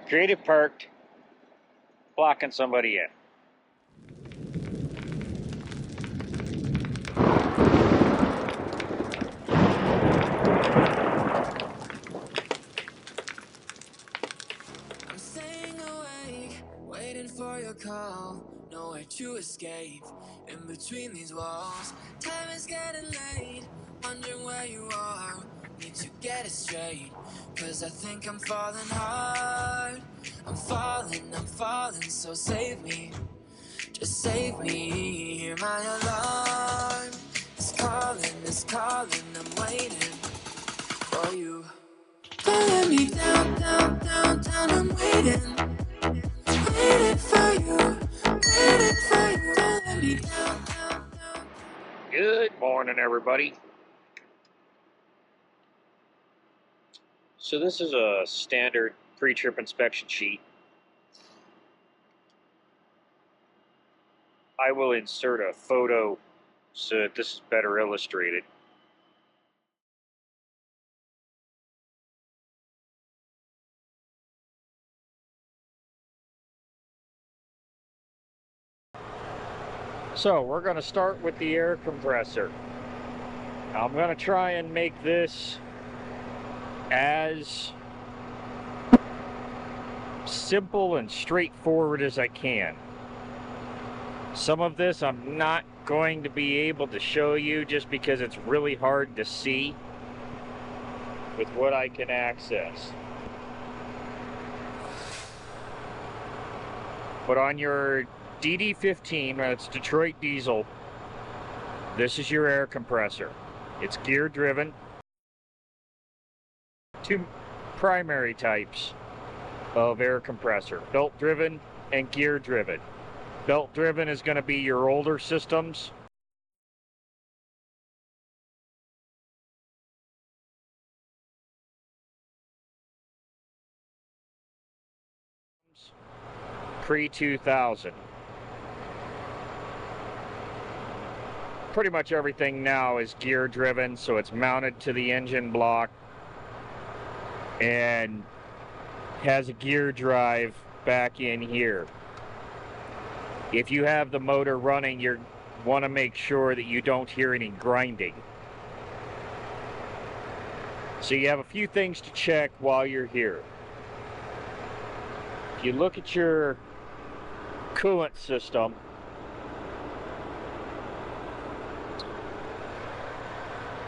Creative parked, blocking somebody in. I'm staying awake, waiting for your call. Nowhere to escape, in between these walls. Time is getting late, wondering where you are. Need to get it straight, cause I think I'm falling hard. I'm falling, so save me. Just save me, hear my alarm. It's calling, I'm waiting for you. Don't let me down, I'm waiting. Waiting for you, don't let me down. Good morning, everybody. So this is a standard pre-trip inspection sheet. I will insert a photo so that this is better illustrated. So we're going to start with the air compressor. I'm going to try and make this as simple and straightforward as I can. Some of this I'm not going to be able to show you just because it's really hard to see with what I can access. But on your DD15, that's Detroit diesel, this is your air compressor. It's gear driven. Two primary types of air compressor, belt driven and gear driven. Belt driven is going to be your older systems. Pre-2000. Pretty much everything now is gear driven, so it's mounted to the engine block and has a gear drive back in here. If you have the motor running, you want to make sure that you don't hear any grinding. So you have a few things to check while you're here. If you look at your coolant system,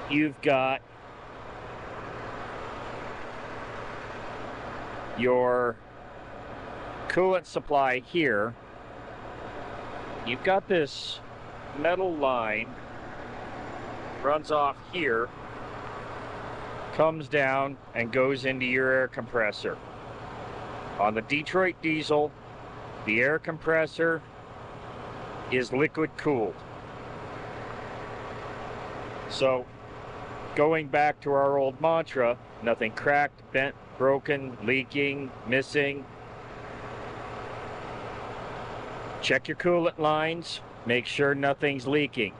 you've got your coolant supply here. You've got this metal line, runs off here, comes down and goes into your air compressor. On the Detroit diesel, the air compressor is liquid cooled. So, going back to our old mantra, nothing cracked, bent, broken, leaking, missing. Check your coolant lines, make sure nothing's leaking.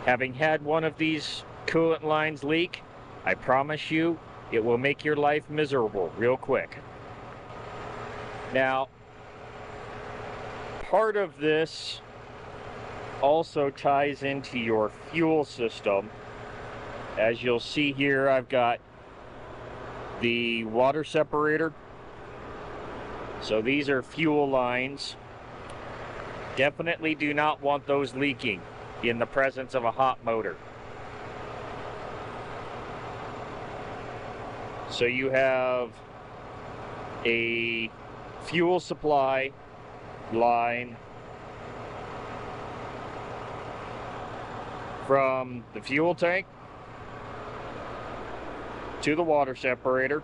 Having had one of these coolant lines leak, I promise you, it will make your life miserable real quick. Now, part of this also ties into your fuel system. As you'll see here, I've got the water separator. So these are fuel lines. Definitely do not want those leaking in the presence of a hot motor. So you have a fuel supply line from the fuel tank to the water separator,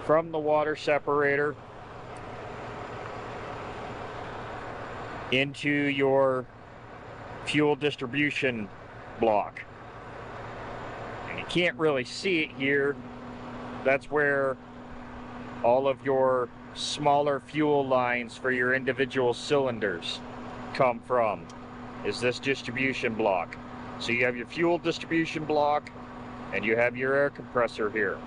from the water separator into your fuel distribution block. And you can't really see it here. That's where all of your smaller fuel lines for your individual cylinders come from, is this distribution block. So you have your fuel distribution block and you have your air compressor here.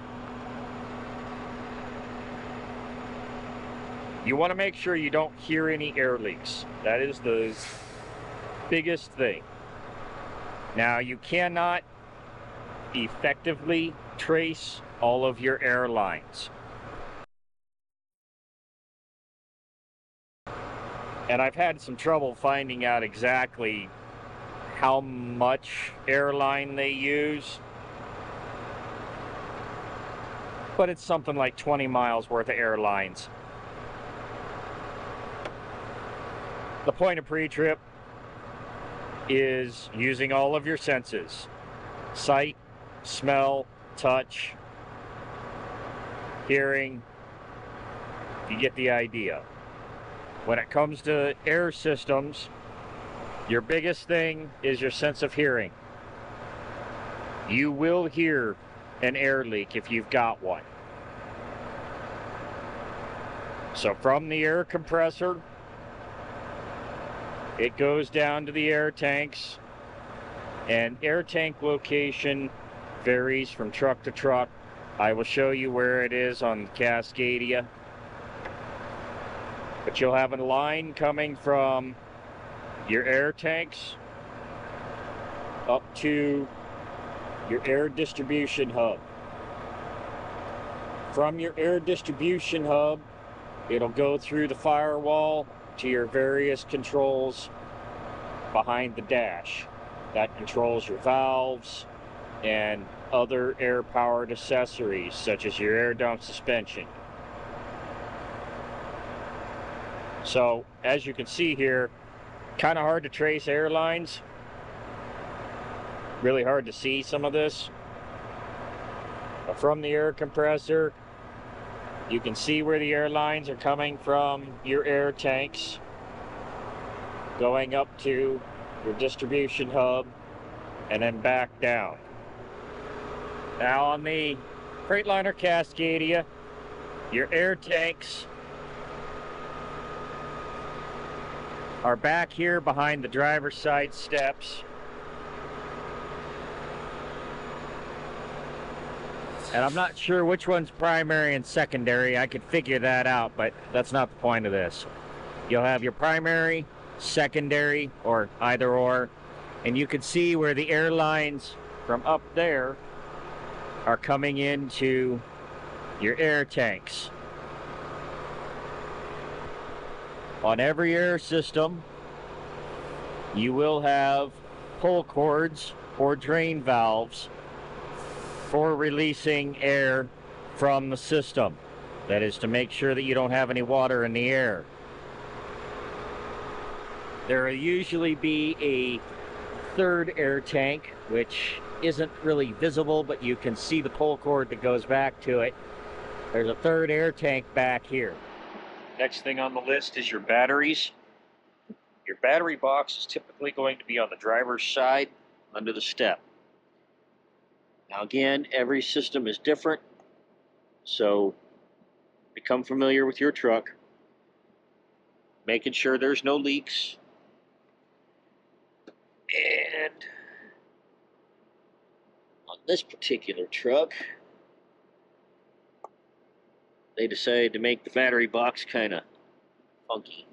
You want to make sure you don't hear any air leaks. That is the biggest thing. Now, you cannot effectively trace all of your air lines. And I've had some trouble finding out exactly how much airline they use. But it's something like 20 miles worth of airlines. The point of pre-trip is using all of your senses. Sight, smell, touch, hearing. You get the idea. When it comes to air systems, your biggest thing is your sense of hearing. You will hear an air leak if you've got one. So from the air compressor, it goes down to the air tanks, and air tank location varies from truck to truck. I will show you where it is on the Cascadia. But you'll have a line coming from your air tanks up to your air distribution hub. From your air distribution hub, it'll go through the firewall to your various controls behind the dash. That controls your valves and other air-powered accessories, such as your air dump suspension. So, as you can see here, kind of hard to trace airlines. Really hard to see some of this. But from the air compressor, you can see where the airlines are coming from your air tanks, going up to your distribution hub, and then back down. Now on the Freightliner Cascadia, your air tanks are back here behind the driver's side steps. And I'm not sure which one's primary and secondary. I could figure that out, but that's not the point of this. You'll have your primary, secondary, or either or, and you can see where the air lines from up there are coming into your air tanks. On every air system, you will have pull cords or drain valves for releasing air from the system. That is to make sure that you don't have any water in the air. There will usually be a third air tank, which isn't really visible, but you can see the pull cord that goes back to it. There's a third air tank back here. Next thing on the list is your batteries. Your battery box is typically going to be on the driver's side under the step. Now again, every system is different, so become familiar with your truck, making sure there's no leaks. And on this particular truck, they decided to make the battery box kind of funky.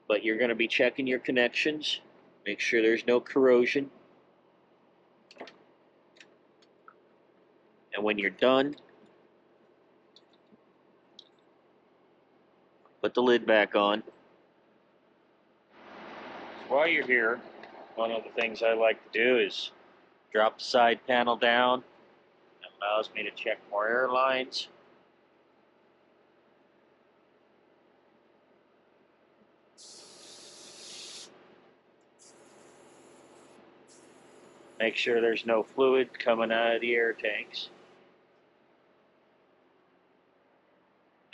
But you're going to be checking your connections, make sure there's no corrosion. And when you're done, put the lid back on. While you're here, one of the things I like to do is drop the side panel down. It allows me to check more air lines. Make sure there's no fluid coming out of the air tanks.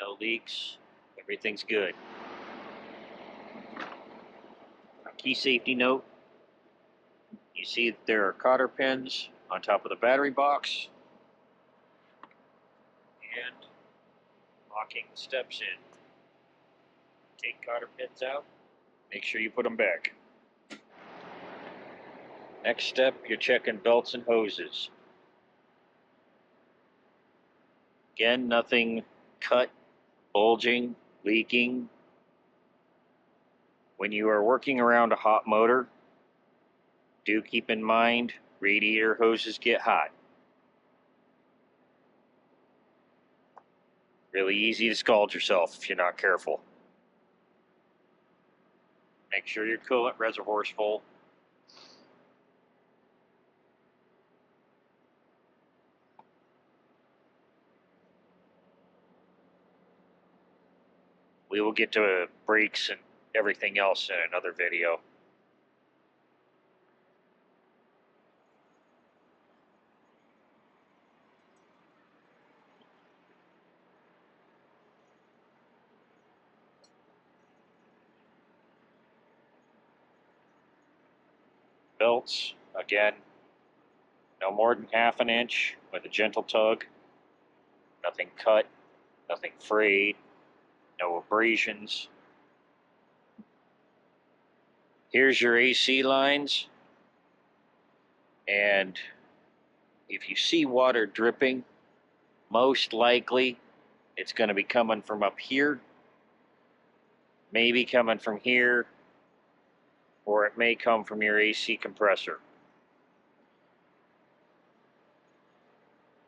No leaks. Everything's good. Key safety note. You see that there are cotter pins on top of the battery box. And locking the steps in. Take cotter pins out. Make sure you put them back. Next step, you're checking belts and hoses. Again, nothing cut, bulging, leaking. When you are working around a hot motor, do keep in mind radiator hoses get hot. Really easy to scald yourself if you're not careful. Make sure your coolant reservoir's full. We will get to brakes and everything else in another video. Belts, again, no more than ½ inch with a gentle tug. Nothing cut, nothing frayed, no abrasions. Here's your AC lines. And if you see water dripping, most likely it's going to be coming from up here, maybe coming from here, or it may come from your AC compressor.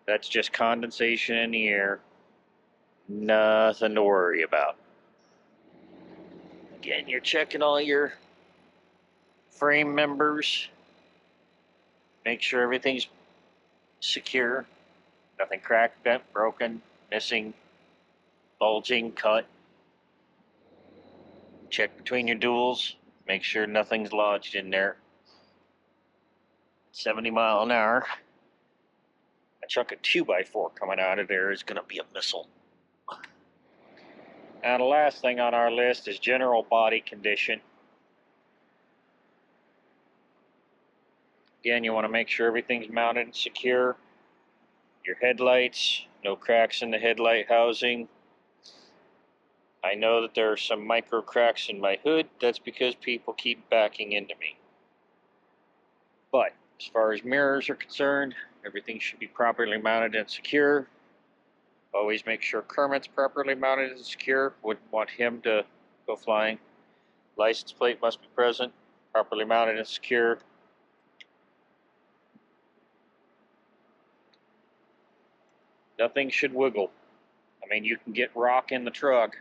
That's just condensation in the air. Nothing to worry about. Again, you're checking all your frame members. Make sure everything's secure. Nothing cracked, bent, broken, missing, bulging, cut. Check between your duals. Make sure nothing's lodged in there. 70 mile an hour. A chunk of 2x4 coming out of there is going to be a missile. Now the last thing on our list is general body condition. Again, you want to make sure everything's mounted and secure. Your headlights, no cracks in the headlight housing. I know that there are some micro cracks in my hood. That's because people keep backing into me. But as far as mirrors are concerned, everything should be properly mounted and secure. Always make sure Kermit's properly mounted and secure. Wouldn't want him to go flying. License plate must be present, properly mounted and secure. Nothing should wiggle. I mean, you can get rock in the truck,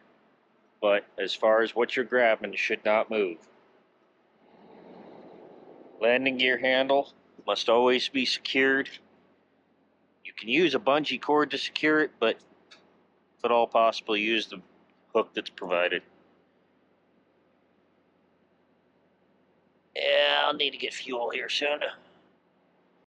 but as far as what you're grabbing, it should not move. Landing gear handle must always be secured. You can use a bungee cord to secure it, but if at all possible, use the hook that's provided. Yeah, I'll need to get fuel here soon.